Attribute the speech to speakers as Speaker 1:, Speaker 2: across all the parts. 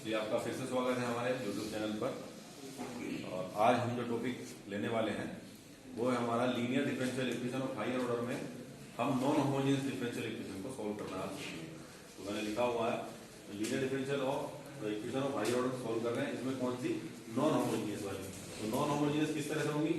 Speaker 1: जी आपका फिर से स्वागत है हमारे YouTube चैनल पर। और आज हम जो टॉपिक लेने वाले हैं वो है हमारा linear differential equation of higher order में हम नॉन होमोजेनियस डिफरेंशियल इक्वेशन को सॉल्व करना है। तो मैंने लिखा हुआ है linear differential of equation of higher order solve कर रहे हैं। इसमें कौन सी नॉन होमोजेनियस वाली, तो नॉन होमोजेनियस किस तरह से होंगी,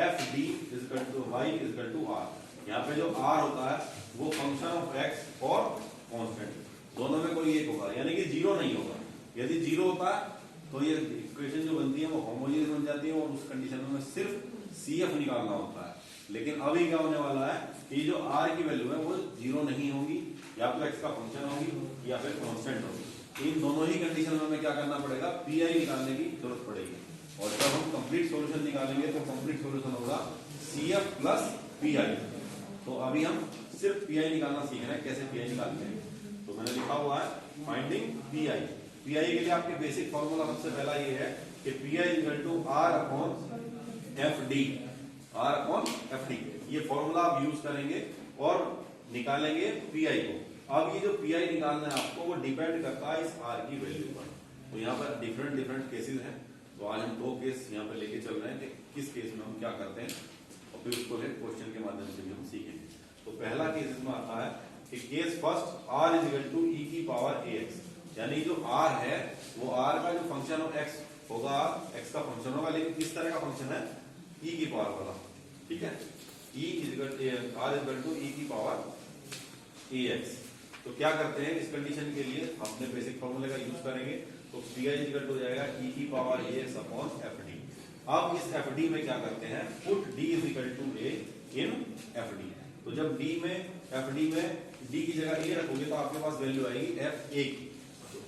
Speaker 1: F D is equal to Y is equal to R. यहाँ पे जो आर होता है वो फंक्शन ऑफ एक्स और कॉन्स्टेंट, दोनों में कोई एक होगा, यानी कि जीरो नहीं होगा। यदि जीरो होता है तो ये इक्वेशन जो बनती है वो होमोजेनियस बन जाती है और उस कंडीशन में सिर्फ CF निकालना होता है। लेकिन अभी क्या होने वाला है कि जो R की वैल्यू है वो जीरो नहीं होगी, या तो x का फंक्शन होगी या फिर कांस्टेंट होगी। इन दोनों ही कंडीशन में हमें क्या करना पड़ेगा, PI निकालने की जरूरत पड़ेगी। और जब हम कंप्लीट सॉल्यूशन निकालेंगे तो कंप्लीट सॉल्यूशन होगा CF प्लस PI। तो अभी हम सिर्फ PI निकालना सीख रहे हैं, कैसे PI निकालते हैं। तो मैंने लिखा हुआ है फाइंडिंग PI। PI के लिए आपके बेसिक फॉर्मूला सबसे पहला ये है कि PI equal to R upon FD, R upon FD। ये फॉर्मूला आप यूज करेंगे और निकालेंगे PI को। अब ये जो PI निकालना है आपको वो डिपेंड करता है इस R की वैल्यू पर। तो यहाँ पर डिफरेंट केसेस हैं, तो आज हम दो केस यहाँ पर लेके चल रहे हैं कि किस केस में हम क्या करते हैं और फिर उसको क्वेश्चन के माध्यम से भी हम सीखेंगे। तो पहला केस इसमें आता है कि case first R is equal to e की पावर ax, यानी जो R है वो R का जो फंक्शन ऑफ x होगा, x का फंक्शन होगा, लेकिन किस तरह का फंक्शन है, e की पावर वाला। ठीक है, e is equal R is equal to e की पावर ax। तो क्या करते हैं इस कंडीशन के लिए अपने बेसिक फॉर्मूले का यूज करेंगे। तो pi इज इक्वल टू जाएगा e की पावर ax अपॉन fd। अब इस fd में क्या करते हैं, put d is equal to a in fd। तो जब d में fd में d की जगह a रखोगे तो आपके पास वैल्यू आएगी fa की।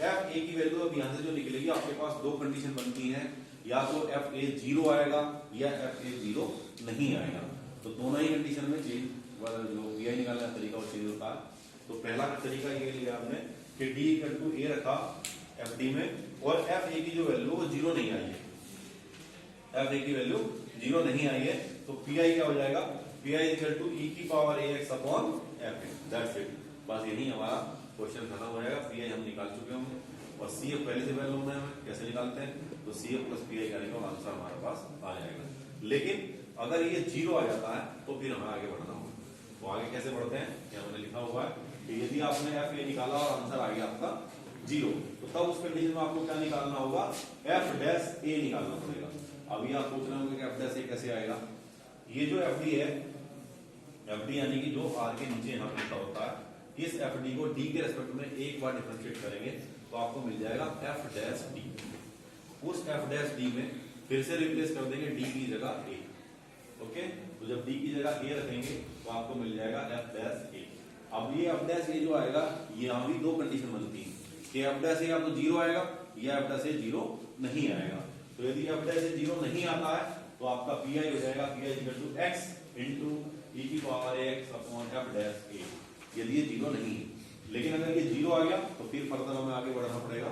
Speaker 1: fa की वैल्यू अब यहां से जो निकलेगी आपके पास दो कंडीशन बनती हैं, या तो fa 0 आएगा या fa 0 नहीं आएगा। तो दोनों ही कंडीशन में चेंज जो PI निकालने का तरीका वो चेंज होता है। तो पहला तरीका ये लिया आपने कि d इक्वल टू a रखा fd में और fa की जो वैल्यू वो 0 नहीं आई है, fa की वैल्यू 0 नहीं आई है। तो PI क्या हो जाएगा, PI इक्वल टू e की power ax upon fa। That's it, बस यही हमारा क्वेश्चन खत्म हो जाएगा। PI हम निकाल चुके होंगे और CF पहले से पहले होना है, हमें कैसे निकालते हैं, तो CF प्लस PI करने का आंसर हमारे पास आ जाएगा। लेकिन अगर ये 0 आ जाता है तो फिर हमें आगे बढ़ना होगा। तो आगे कैसे बढ़ते हैं, क्या मैंने लिखा हुआ है कि यदि आपने FA निकाला और आंसर आ गया आपका 0, तो तब उस कंडीशन में आपको क्या निकालना होगा, F डैश A निकालना पड़ेगा। अभी आप पूछ रहे होंगे कि F डैश A कैसे आएगा। ये जो FD है, FD यानी कि जो R के नीचे यहाँ लिखा होता है, इस FD को D के रेस्पेक्ट में एक बार डिफरेंशिएट करेंगे तो आपको मिल जाएगा F डैश D। उस F डैश D में फिर से रिप्लेस कर देंगे D की जगह A। ओके, तो जब D की जगह A रखेंगे तो आपको मिल जाएगा F डैश A। अब ये F डैश A जो आएगा, यहाँ भी दो कंडीशन बनती है कि F डैश A या तो 0 आएगा या F डैश A 0 नहीं आएगा। तो यदि F डैश A 0 नहीं आता है तो आपका PI हो जाएगा PI equal to x into e की power ax upon F dash A। यदि ये 0 नहीं है, लेकिन अगर ये 0 आ गया तो फिर फर्दर हमें आगे बढ़ना पड़ेगा।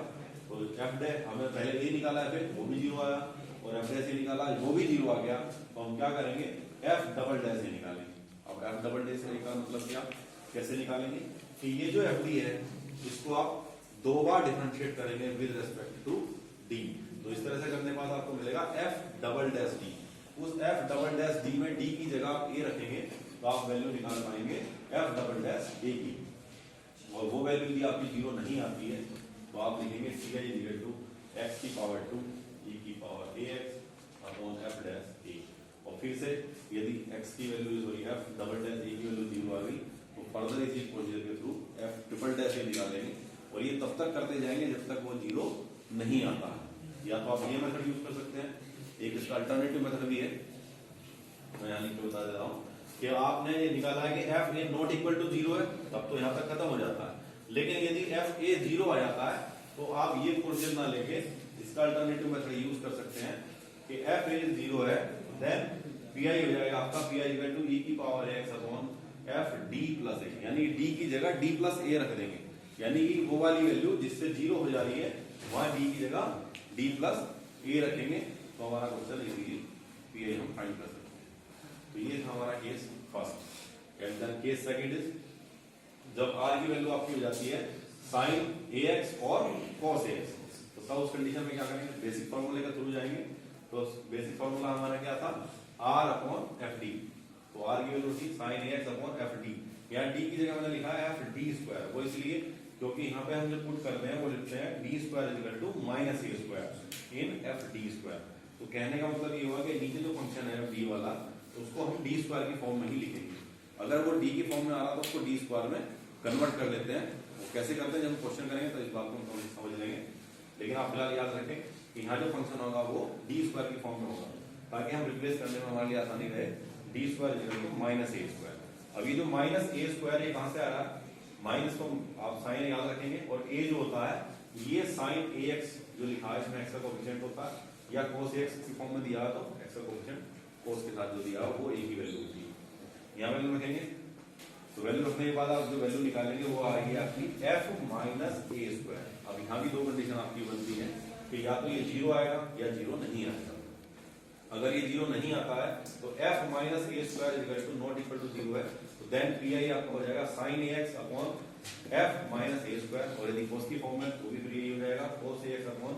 Speaker 1: तो F डैश हमें पहले A निकाला है, फिर वो भी 0 आया, और F डैश A निकाला वो भी 0 आ गया, तो हम क्या करेंगे, F डबल डैश A निकालेंगे। अब F डबल डैश A का मतलब क्या, कैसे निकालेंगे कि ये जो FD है इसको आप दो बार डिफरेंशिएट करेंगे विद रेस्पेक्ट टू D। तो इस तरह से करने के बाद आपको मिलेगा F डबल डैश D। उस F डबल डैश D में D की जगह आप A रखेंगे तो आप वैल्यू निकाल पाएंगे F डबल डैश A की। और वो वैल्यू यदि आपकी 0 नहीं आती है तो आप लिखेंगे PI इक्वल टू x की पावर 2 e की power ax upon F dash A। और फिर से यदि x की value sorry F double dash A की वैल्यू 0 आ गई तो फर्दर इसी प्रोसीजर के through F triple dash A निकालेंगे, और ये तब तक करते जाएंगे जब तक वो 0 नहीं आता है। या तो आप ये मेथड यूज कर सकते हैं, एक इसका अल्टरनेटिव मेथड भी है, मैं यहाँ लिख के बता दे रहा हूँ कि आपने ये निकाला है कि F A not equal to 0 है, तब तो यहाँ तक खत्म हो जाता है। लेकिन यदि F A 0 आ जाता है तो आप ये प्रोसीजर ना लेके इसका अल्टरनेटिव मेथड यूज कर सकते हैं कि F A 0 है, देन PI हो जाएगा आपका PI इक्वल टू e की power ax upon F D plus A। यानी D की जगह D प्लस A रख देंगे, यानी कि वो वाली वैल्यू जिससे 0 हो जा रही है वहां D की जगह D प्लस A रखेंगे तो हमारा क्वेश्चन इजीली PI हम फाइंड कर सकते हैं। तो ये था हमारा case first. And then case second is जब R की वैल्यू आपकी हो जाती है sin ax और cos ax, तो तब उस कंडीशन में क्या करेंगे, बेसिक फॉर्मूले के थ्रू जाएंगे। तो बेसिक फॉर्मूला हमारा क्या था, R अपॉन एफ डी। तो R की वैल्यू थी साइन ए एक्स अपॉन एफ डी। यहाँ डी की जगह मैंने लिखा है एफ डी स्क्वायर, वो इसलिए क्योंकि यहाँ पे हम जब पुट करते हैं वो लिखते हैं D square is equal to minus A square in F D square. तो कहने का मतलब ये हुआ कि नीचे जो फंक्शन है डी वाला, उसको हम डी स्क्वायर की फॉर्म में ही लिखेंगे। अगर वो डी की फॉर्म में आ रहा तो उसको डी स्क्वायर में कन्वर्ट कर लेते हैं। वो कैसे करते हैं जब हम क्वेश्चन करेंगे तो इस बात को हम समझ लेंगे। लेकिन आप फिलहाल याद रखें कि यहाँ जो फंक्शन होगा वो डी स्क्वायर की फॉर्म में होगा, ताकि हम रिप्लेस करने में हमारे लिए आसानी रहे। D square equal to minus A square. अभी जो माइनस ए स्क्वायर ये कहाँ से आ रहा है, माइनस को आप साइन याद रखेंगे, और ए जो होता है ये साइन ए एक्स जो लिखा है इसमें एक्स का कोएफिशिएंट होता है, या कोस एक्स की फॉर्म में दिया है तो एक्स का कोएफिशिएंट कोस के साथ जो दिया है वो ए की वैल्यू होती है। यहाँ वैल्यू रखेंगे, तो वैल्यू रखने के बाद आप जो वैल्यू निकालेंगे वो आएगी आपकी एफ माइनस ए स्क्वायर। अब यहाँ भी दो कंडीशन आपकी बनती है कि या तो ये जीरो आएगा या जीरो नहीं आएगा। अगर ये जीरो नहीं आता है तो F minus A square is equal to not equal to zero है, तो देन पी आई आपका हो जाएगा साइन ए एक्स अपॉन एफ माइनस ए स्क्वायर, और यदि कोस की फॉर्म में तो भी फिर ये हो जाएगा कोस a x upon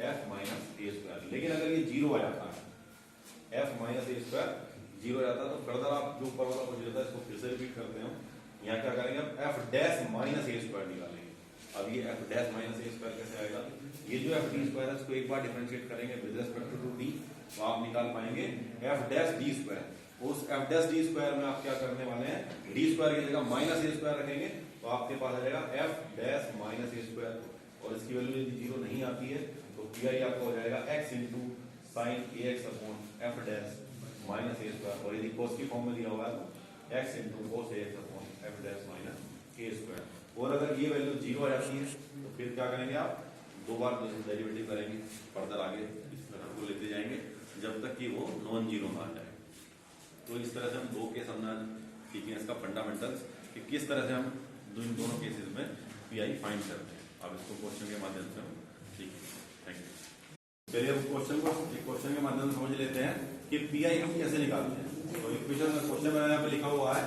Speaker 1: F minus A square. लेकिन अगर ये जीरो आ जाता है, एफ माइनस ए स्क्वायर जीरो आ जाता है, तो फर्दर आप जो ऊपर वाला कुछ होता है इसको फिर से रिपीट करते हैं। यहाँ क्या करेंगे, अब एफ डैश माइनस ए स्क्वायर निकालेंगे। अब ये एफ डैश माइनस ए स्क्वायर कैसे आएगा, ये जो एफ डी स्क्वायर है उसको एक बार डिफरेंशिएट करेंगे विद रिस्पेक्ट टू डी, तो आप निकाल पाएंगे एफ डैश डी स्क्वायर। उस एफ डैश डी स्क्वायर में आप क्या करने वाले हैं, डी स्क्वायर की जगह माइनस ए स्क्वायर रखेंगे, तो आपके पास आ जाएगा एफ डैश माइनस ए स्क्वायर, और इसकी वैल्यू यदि जीरो नहीं आती है तो पी आई आपका हो जाएगा एक्स इंटू साइन ए x upon f dash minus ए स्क्वायर, और यदि कोस की फॉर्म में दिया होगा तो x into cos a x upon f dash minus A square. और अगर ये वैल्यू जीरो आ जाती है तो फिर क्या करेंगे, आप दो बार डेरिवेटिव करेंगे, फर्दर आगे इस मेथड को लेते जाएंगे जब तक कि वो नॉन जीरो ना आ जाए। तो इस तरह से हम दो केस हमने सीखे इसका फंडामेंटल्स कि किस तरह से हम इन दोनों केसेस में पी आई फाइंड करते हैं। अब इसको क्वेश्चन के माध्यम से हम सीखेंगे। Thank you. चलिए अब क्वेश्चन के माध्यम से समझ लेते हैं कि पी आई हम कैसे निकालते हैं। तो इक्वेशन में क्वेश्चन में यहाँ पे लिखा हुआ है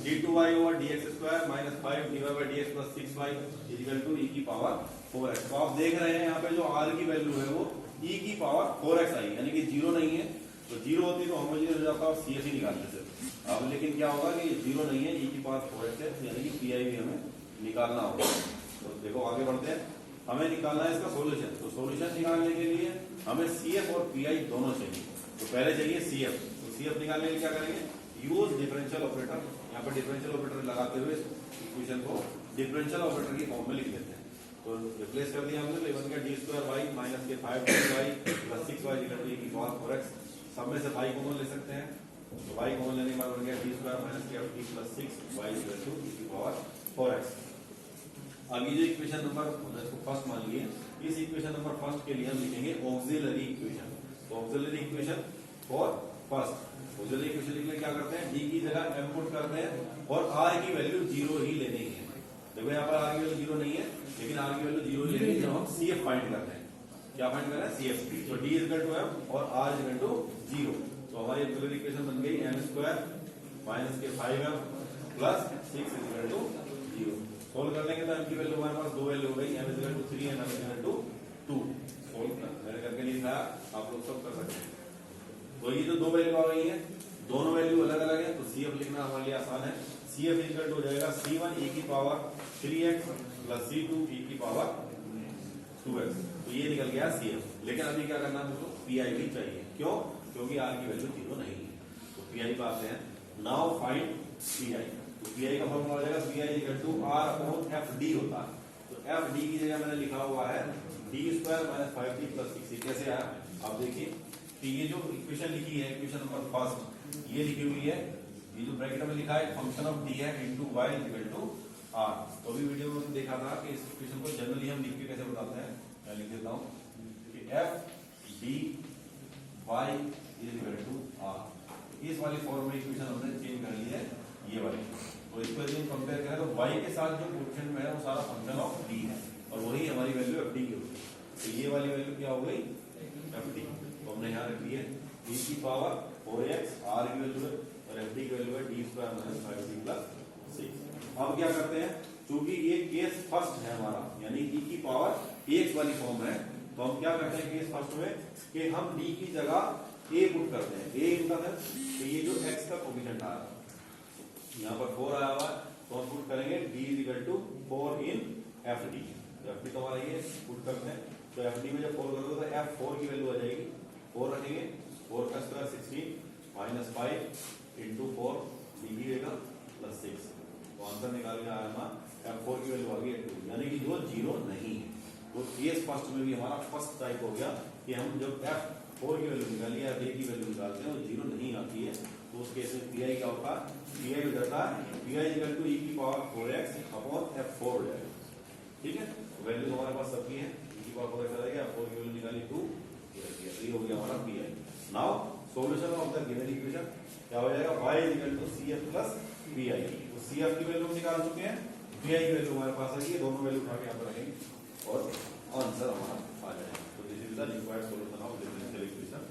Speaker 1: d2y over dx square minus 5 dy by dx plus 6y equal to e की पावर 4x। तो आप देख रहे हैं यहाँ पे जो r की वैल्यू है वो e की पावर 4x आई, यानी कि जीरो नहीं है। तो जीरो होती तो होमोजेनियस हो जाता और CF ही निकालते थे। अब लेकिन क्या होगा कि जीरो नहीं है, e की पावर 4x है, यानी कि पी आई भी हमें निकालना होगा। तो देखो आगे बढ़ते हैं, हमें निकालना है इसका सोल्यूशन। तो सोल्यूशन निकालने के लिए हमें CF और पी आई दोनों चाहिए। तो पहले चाहिए CF। CF निकालने के लिए क्या करेंगे, यूज डिफरेंशियल ऑपरेटर। यहाँ पर डिफरेंशियल ऑपरेटर लगाते हुए इक्वेशन को डिफरेंशियल ऑपरेटर की फॉर्म में लिख लेते हैं। तो रिप्लेस कर दिया हमने, तो बन गया डी स्क्वायर वाई माइनस के 5y plus 6y equal to e की पावर 4x। सब में से y कॉमन ले सकते हैं, तो y कॉमन लेने के बाद बन गया डी स्क्वायर माइनस के ft plus 6y equal to e की पावर 4x। अब ये जो इक्वेशन नंबर इसको फर्स्ट मान लिए, इस इक्वेशन नंबर फर्स्ट के लिए हम लिखेंगे ऑक्सिलरी इक्वेशन। तो auxiliary equation for first auxiliary equation लिखने क्या करते हैं, d की जगह m पुट करते हैं और r की वैल्यू जीरो ही लेनी है। देखो यहाँ पर r की वैल्यू जीरो नहीं है, लेकिन r की वैल्यू जीरो ही लेनी है जब हम CF फाइंड करते हैं। क्या फाइंड कर रहे हैं, CF। तो d is equal to m और r is equal to zero. तो हमारी ऑक्सिलरी इक्वेशन बन गई m स्क्वायर माइनस के 5m plus 6 is equal to zero. Solve कर लेंगे तो m की वैल्यू हमारे पास दो वैल्यू हो गई, m is equal to 3 and m is equal to 2। Solve मैंने करके नहीं था, आप लोग सब कर सकते हैं। तो ये जो दो वैल्यू आ गई है, दोनों वैल्यू अलग अलग है, तो CF लिखना हमारे लिए आसान है। CF इक्वल टू हो जाएगा C1 e की power 3x plus C2 e की पावर 2x। तो ये निकल गया CF। लेकिन अभी क्या करना है, मुझको PI भी चाहिए। क्यों, क्योंकि r की वैल्यू जीरो नहीं है। तो PI पे आते हैं, नाउ फाइंड PI। तो PI का फॉर्मूला हो जाएगा PI equal to r upon FD होता है। तो FD की जगह मैंने लिखा हुआ है d square minus 5d plus 6। कैसे आया आप देखिए, कि ये जो इक्वेशन लिखी है, इक्वेशन नंबर फर्स्ट ये लिखी हुई है, ये जो ब्रैकेट में लिखा है फंक्शन ऑफ डी है into y equal to r। तो अभी वीडियो में देखा था कि इस इक्वेशन को जनरली हम लिख के कैसे बताते हैं, मैं लिख देता हूं कि f d y is equal to r। इस वाली फॉर्म में इक्वेशन हमने चेंज कर ली है ये वाली। तो इसको यदि हम कंपेयर करें तो y के साथ जो कोएफिशिएंट में है वो सारा फंक्शन ऑफ d है, और वही हमारी वैल्यू fd की होगी। तो ये वाली वैल्यू क्या हो गई, fd। तो हमने यहाँ रख दी है e की पावर 4x, r की वैल्यू है और fd की वैल्यू है d square minus 5d plus 6। अब क्या करते हैं, चूंकि ये केस फर्स्ट है हमारा, यानी e की पावर ax वाली फॉर्म है, तो हम क्या करते हैं केस फर्स्ट में कि हम d की जगह a पुट करते हैं। a इनका है तो ये जो x का कोफिशिएंट आया यहाँ पर 4 आया हुआ है तो हम पुट करेंगे d is equal to 4 in fd। fd तो हमारा ये पुट करते हैं तो fd में जब 4 करोगे तो f4 की वैल्यू आ जाएगी 4 रखेंगे 4 का स्क्वायर 16 माइनस 5 इंटू 4 डी देगा प्लस 6 तो आंसर निकाल के आया हमारा f4 की वैल्यू आ गई 2 यानी कि जो जीरो नहीं है। तो केस फर्स्ट में भी हमारा फर्स्ट टाइप हो गया कि हम जब f4 की वैल्यू निकालिए या a की वैल्यू निकालते हैं तो जीरो नहीं आती है तो उस केस में पी क्या होता है पी हो जाता है पी इक्वल टू e की पावर 4x अपॉन f4 हो जाएगा। ठीक है वैल्यू हमारे पास सबकी है e की पावर 4x आ जाएगा f4 की वैल्यू निकाली 2 ये हो गया हमारा P. Now solution of the given equation क्या हो जाएगा y equal to cf plus P. तो cf की वैल्यू निकाल चुके हैं पी की वैल्यू हमारे पास है दोनों वैल्यू उठा के यहाँ पर रखेंगे और आंसर हमारा आ जाएगा। तो this is the required solution of differential equation